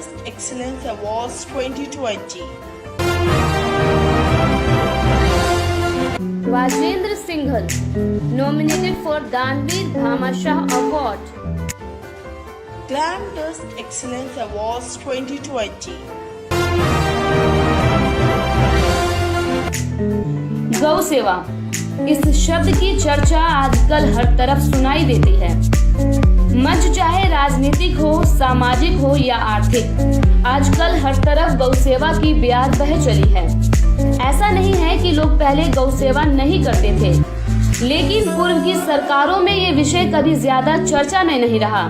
Dancers Excellence Awards 2020. Rajendra Singhal nominated for Danveer Bhamashah Award. Dancers Excellence Awards 2020. गौ सेवा, इस शब्द की चर्चा आजकल हर तरफ सुनाई देती है। मंच चाहे राजनीतिक हो, सामाजिक हो या आर्थिक, आजकल हर तरफ गौ सेवा की ब्याह बह चली है। ऐसा नहीं है कि लोग पहले गौ सेवा नहीं करते थे, लेकिन पूर्व की सरकारों में ये विषय कभी ज्यादा चर्चा में नहीं रहा।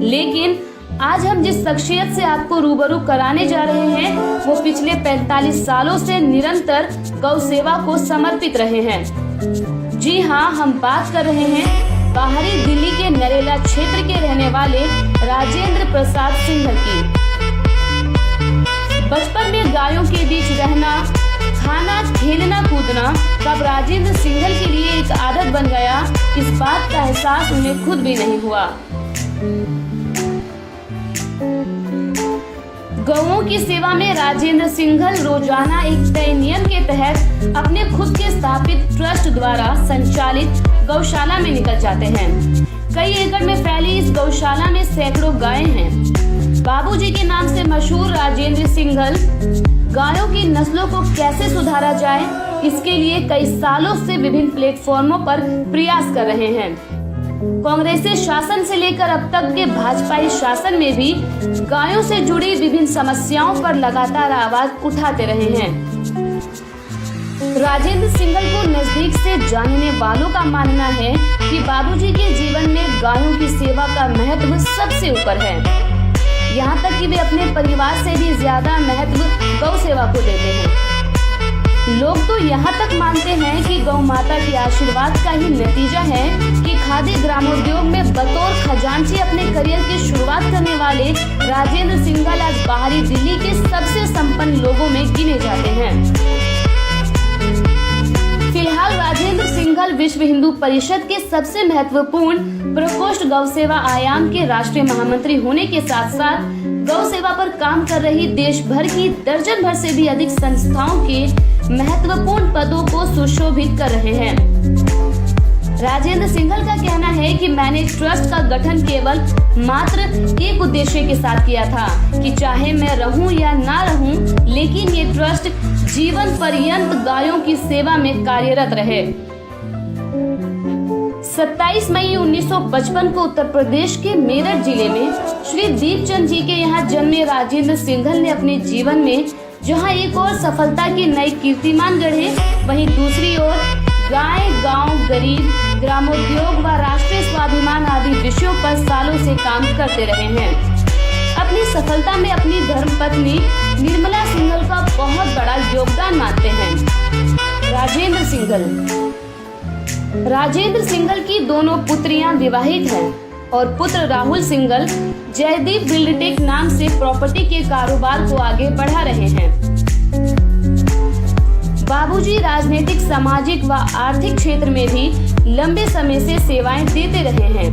लेकिन आज हम जिस शख्सियत से आपको रूबरू कराने जा रहे हैं, वो पिछले 45 सालों से निरंतर गौ सेवा को समर्पित रहे हैं। जी हाँ, हम बात कर रहे हैं बाहरी दिल्ली के नरेला क्षेत्र के रहने वाले राजेंद्र प्रसाद सिंघल की। बचपन में गायों के बीच रहना, खाना, खेलना, कूदना कब राजेंद्र सिंघल के लिए एक आदत बन गया, इस बात का एहसास उन्हें खुद भी नहीं हुआ। गौओं की सेवा में राजेंद्र सिंघल रोजाना एक तय नियम के तहत अपने खुद के स्थापित ट्रस्ट द्वारा संचालित गौशाला में निकल जाते हैं। कई एकड़ में फैली इस गौशाला में सैकड़ों गायें हैं। बाबूजी के नाम से मशहूर राजेंद्र सिंघल गायों की नस्लों को कैसे सुधारा जाए, इसके लिए कई सालों से विभिन्न प्लेटफॉर्मों पर प्रयास कर रहे हैं। कांग्रेसी शासन से लेकर अब तक के भाजपाई शासन में भी गायों से जुड़ी विभिन्न समस्याओं पर लगातार आवाज उठाते रहे हैं। राजेंद्र सिंघल को नजदीक से जानने वालों का मानना है कि बाबूजी के जीवन में गायों की सेवा का महत्व सबसे ऊपर है। यहाँ तक कि वे अपने परिवार से भी ज्यादा महत्व गौ सेवा को देते हैं। लोग तो यहाँ तक मानते हैं कि गौ माता के आशीर्वाद का ही नतीजा है कि खादी ग्रामोद्योग में बतौर खजांची अपने करियर की शुरुआत करने वाले राजेंद्र सिंघल आज बाहरी दिल्ली के सबसे संपन्न लोगों में गिने जाते हैं। फिलहाल राजेंद्र सिंघल विश्व हिंदू परिषद के सबसे महत्वपूर्ण प्रकोष्ठ गौ सेवा आयाम के राष्ट्रीय महामंत्री होने के साथ साथ गौ सेवा पर काम कर रही देश भर की दर्जन भर से भी अधिक संस्थाओं के महत्वपूर्ण पदों को सुशोभित कर रहे हैं। राजेंद्र सिंघल का कहना है कि मैंने ट्रस्ट का गठन केवल मात्र एक उद्देश्य के साथ किया था कि चाहे मैं रहूं या ना रहूं, लेकिन ये ट्रस्ट जीवन पर्यंत गायों की सेवा में कार्यरत रहे। 27 मई 1955 को उत्तर प्रदेश के मेरठ जिले में श्री दीपचंद जी के यहाँ जन्मे राजेंद्र सिंघल ने अपने जीवन में जहाँ एक और सफलता की नई कीर्तिमान गढ़े, वहीं दूसरी ओर गाय, गांव, गरीब, ग्रामोद्योग व राष्ट्रीय स्वाभिमान आदि विषयों पर सालों से काम करते रहे हैं। अपनी सफलता में अपनी धर्मपत्नी निर्मला सिंघल का बहुत बड़ा योगदान मानते हैं। राजेंद्र सिंघल की दोनों पुत्रियां विवाहित हैं और पुत्र राहुल सिंघल जयदीप बिल्डटेक नाम से प्रॉपर्टी के कारोबार को आगे बढ़ा रहे हैं। बाबूजी राजनीतिक, सामाजिक व आर्थिक क्षेत्र में भी लंबे समय से सेवाएं देते रहे हैं।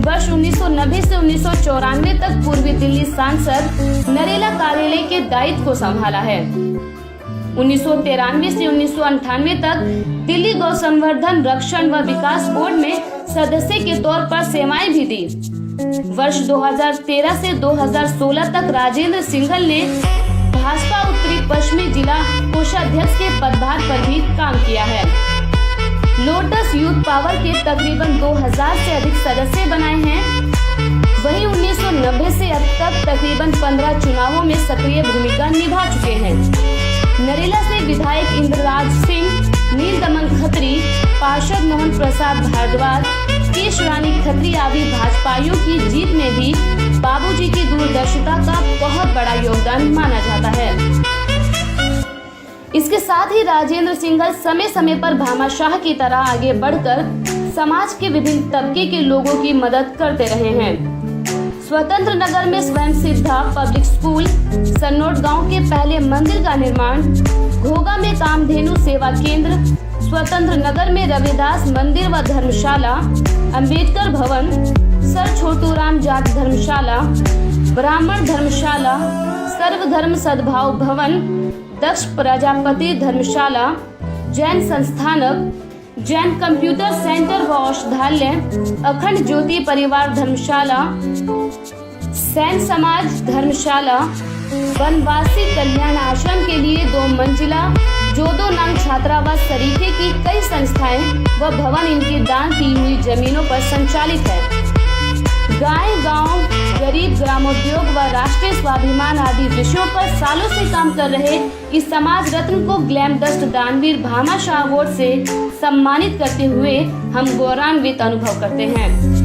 वर्ष 1990 से 1994 तक पूर्वी दिल्ली सांसद नरेला कार्यालय के दायित्व को संभाला है। 1993 से 1998 तक दिल्ली गौ संवर्धन, रक्षण व विकास बोर्ड में सदस्य के तौर पर सेवाएं भी दी। वर्ष 2013 से 2016 तक राजेंद्र सिंघल ने भाजपा उत्तरी पश्चिमी जिला कोषाध्यक्ष के पदभार पर भी काम किया है। लोटस यूथ पावर के तकरीबन 2000 से अधिक सदस्य बनाए हैं। वहीं 1990 से अब तक तकरीबन 15 चुनावों में सक्रिय भूमिका निभा चुके हैं। नरेला से विधायक इंद्रराज सिंह, नीलदमन खत्री, पार्षद मोहन प्रसाद भारद्वाज, केश रानी खत्री आदि भाजपाइयों की जीत में भी बाबूजी की दूरदर्शिता का बहुत बड़ा योगदान माना जाता है। इसके साथ ही राजेंद्र सिंघल समय समय पर भामाशाह की तरह आगे बढ़कर समाज के विभिन्न तबके के लोगों की मदद करते रहे हैं। स्वतंत्र नगर में स्वयं सिद्धा पब्लिक स्कूल, सन्नोट गांव के पहले मंदिर का निर्माण, घोगा में कामधेनु सेवा केंद्र, स्वतंत्र नगर में रविदास मंदिर व धर्मशाला, अंबेडकर भवन, सर छोटूराम जाट धर्मशाला, ब्राह्मण धर्मशाला, सर्वधर्म सद्भाव भवन, दक्ष प्रजापति धर्मशाला, जैन संस्थानक, जैन कंप्यूटर सेंटर व औषधालय, अखंड ज्योति परिवार धर्मशाला, सैन समाज धर्मशाला, वनवासी कल्याण आश्रम के लिए 2 मंजिला जोदो नांग छात्रावास सरीखे की कई संस्थाएं व भवन इनकी दान दी हुई जमीनों पर संचालित है। गाय, गांव, गरीब, ग्रामोद्योग व राष्ट्रीय स्वाभिमान आदि विषयों पर सालों से काम कर रहे इस समाज रत्न को ग्लैम डस्ट दानवीर भामाशाह अवार्ड से सम्मानित करते हुए हम गौरवान्वित अनुभव करते हैं।